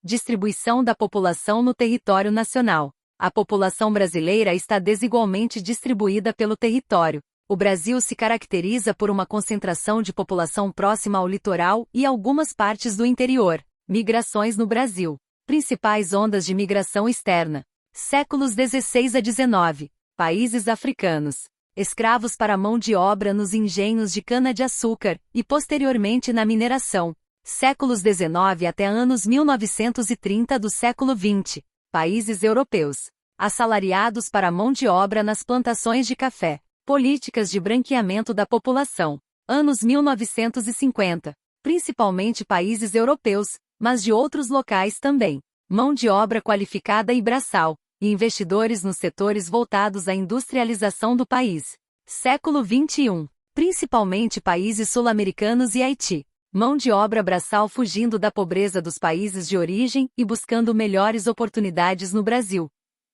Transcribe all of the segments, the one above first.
Distribuição da população no território nacional. A população brasileira está desigualmente distribuída pelo território. O Brasil se caracteriza por uma concentração de população próxima ao litoral e algumas partes do interior. Migrações no Brasil. Principais ondas de migração externa. Séculos XVI a XIX. Países africanos. Escravos para mão de obra nos engenhos de cana-de-açúcar, e posteriormente na mineração. Séculos XIX até anos 1930 do século XX. Países europeus. Assalariados para mão de obra nas plantações de café. Políticas de branqueamento da população. Anos 1950. Principalmente países europeus, mas de outros locais também. Mão de obra qualificada e braçal. E investidores nos setores voltados à industrialização do país. Século XXI. Principalmente países sul-americanos e Haiti. Mão de obra braçal fugindo da pobreza dos países de origem e buscando melhores oportunidades no Brasil.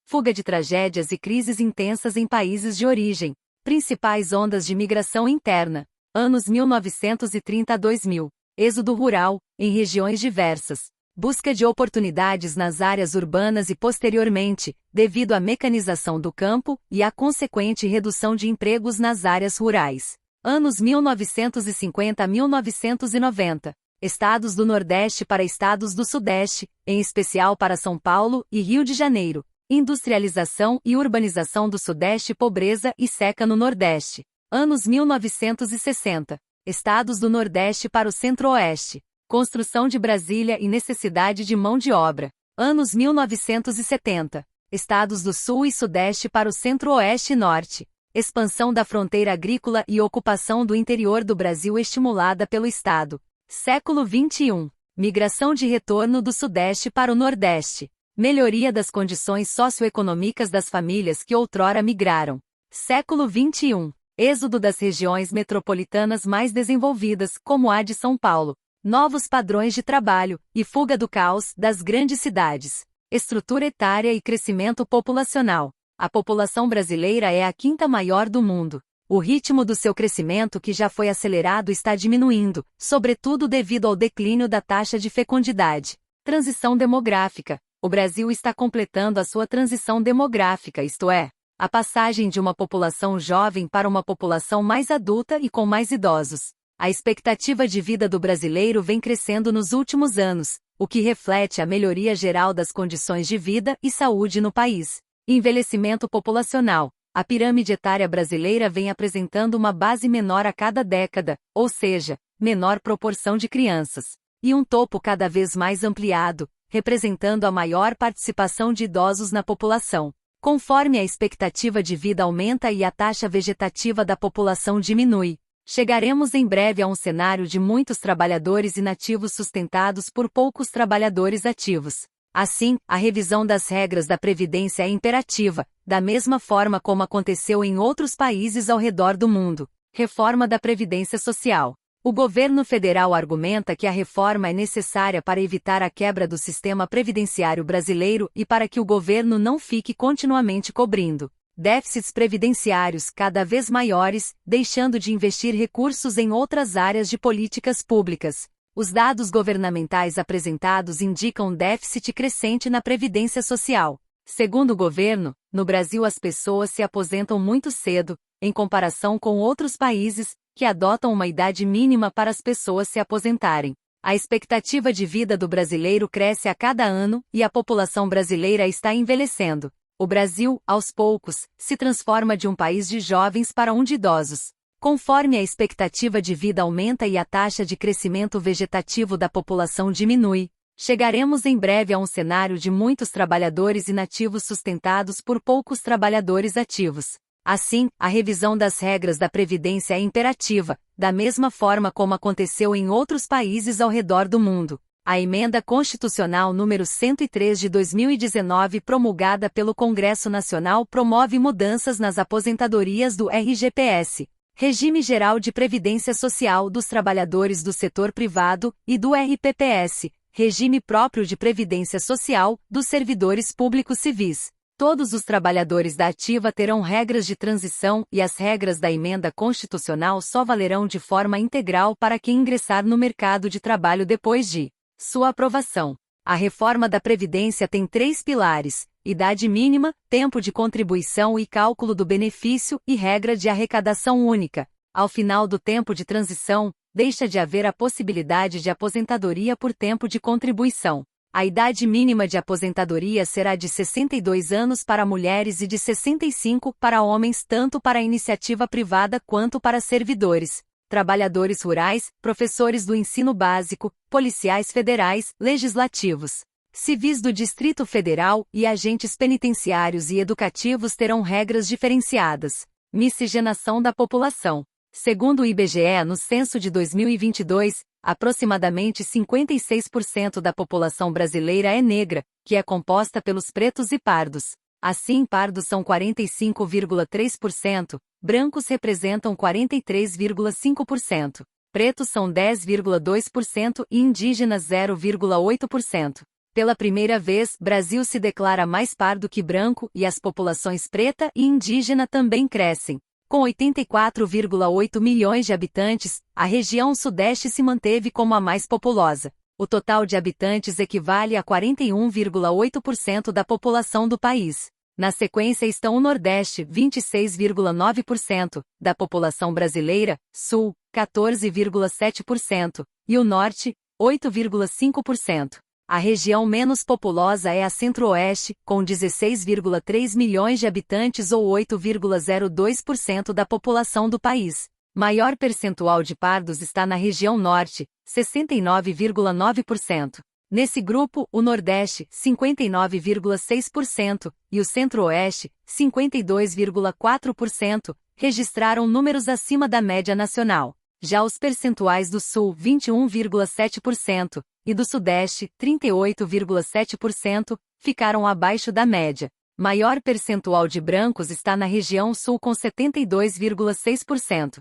Fuga de tragédias e crises intensas em países de origem. Principais ondas de migração interna. Anos 1930 a 2000. Êxodo rural, em regiões diversas. Busca de oportunidades nas áreas urbanas e posteriormente, devido à mecanização do campo e à consequente redução de empregos nas áreas rurais. Anos 1950 a 1990. Estados do Nordeste para estados do Sudeste, em especial para São Paulo e Rio de Janeiro. Industrialização e urbanização do Sudeste, pobreza e seca no Nordeste. Anos 1960. Estados do Nordeste para o Centro-Oeste. Construção de Brasília e necessidade de mão de obra. Anos 1970. Estados do Sul e Sudeste para o Centro-Oeste e Norte. Expansão da fronteira agrícola e ocupação do interior do Brasil estimulada pelo Estado. Século XXI. Migração de retorno do Sudeste para o Nordeste. Melhoria das condições socioeconômicas das famílias que outrora migraram. Século XXI. Êxodo das regiões metropolitanas mais desenvolvidas, como a de São Paulo. Novos padrões de trabalho, e fuga do caos das grandes cidades. Estrutura etária e crescimento populacional. A população brasileira é a quinta maior do mundo. O ritmo do seu crescimento, que já foi acelerado, está diminuindo, sobretudo devido ao declínio da taxa de fecundidade. Transição demográfica. O Brasil está completando a sua transição demográfica, isto é, a passagem de uma população jovem para uma população mais adulta e com mais idosos. A expectativa de vida do brasileiro vem crescendo nos últimos anos, o que reflete a melhoria geral das condições de vida e saúde no país. Envelhecimento populacional. A pirâmide etária brasileira vem apresentando uma base menor a cada década, ou seja, menor proporção de crianças, e um topo cada vez mais ampliado, representando a maior participação de idosos na população. Conforme a expectativa de vida aumenta e a taxa vegetativa da população diminui, chegaremos em breve a um cenário de muitos trabalhadores inativos sustentados por poucos trabalhadores ativos. Assim, a revisão das regras da Previdência é imperativa, da mesma forma como aconteceu em outros países ao redor do mundo. Reforma da Previdência Social. O governo federal argumenta que a reforma é necessária para evitar a quebra do sistema previdenciário brasileiro e para que o governo não fique continuamente cobrindo déficits previdenciários cada vez maiores, deixando de investir recursos em outras áreas de políticas públicas. Os dados governamentais apresentados indicam déficit crescente na Previdência Social. Segundo o governo, no Brasil as pessoas se aposentam muito cedo, em comparação com outros países, que adotam uma idade mínima para as pessoas se aposentarem. A expectativa de vida do brasileiro cresce a cada ano e a população brasileira está envelhecendo. O Brasil, aos poucos, se transforma de um país de jovens para um de idosos. Conforme a expectativa de vida aumenta e a taxa de crescimento vegetativo da população diminui, chegaremos em breve a um cenário de muitos trabalhadores inativos sustentados por poucos trabalhadores ativos. Assim, a revisão das regras da Previdência é imperativa, da mesma forma como aconteceu em outros países ao redor do mundo. A Emenda Constitucional número 103 de 2019, promulgada pelo Congresso Nacional, promove mudanças nas aposentadorias do RGPS, Regime Geral de Previdência Social dos Trabalhadores do Setor Privado, e do RPPS, Regime Próprio de Previdência Social dos Servidores Públicos Civis. Todos os trabalhadores da ativa terão regras de transição e as regras da emenda constitucional só valerão de forma integral para quem ingressar no mercado de trabalho depois de sua aprovação. A reforma da Previdência tem 3 pilares: idade mínima, tempo de contribuição e cálculo do benefício e regra de arrecadação única. Ao final do tempo de transição, deixa de haver a possibilidade de aposentadoria por tempo de contribuição. A idade mínima de aposentadoria será de 62 anos para mulheres e de 65 para homens, tanto para a iniciativa privada quanto para servidores, trabalhadores rurais, professores do ensino básico, policiais federais, legislativos, civis do Distrito Federal e agentes penitenciários e educativos terão regras diferenciadas. Miscigenação da população. Segundo o IBGE, no censo de 2022, aproximadamente 56% da população brasileira é negra, que é composta pelos pretos e pardos. Assim, pardos são 45,3%, brancos representam 43,5%, pretos são 10,2% e indígenas 0,8%. Pela primeira vez, Brasil se declara mais pardo que branco e as populações preta e indígena também crescem. Com 84,8 milhões de habitantes, a região Sudeste se manteve como a mais populosa. O total de habitantes equivale a 41,8% da população do país. Na sequência estão o Nordeste, 26,9% da população brasileira, Sul, 14,7% e o Norte, 8,5%. A região menos populosa é a Centro-Oeste, com 16,3 milhões de habitantes ou 8,02% da população do país. Maior percentual de pardos está na região Norte, 69,9%. Nesse grupo, o Nordeste, 59,6%, e o Centro-Oeste, 52,4%, registraram números acima da média nacional. Já os percentuais do Sul, 21,7%, e do Sudeste, 38,7%, ficaram abaixo da média. Maior percentual de brancos está na região Sul com 72,6%.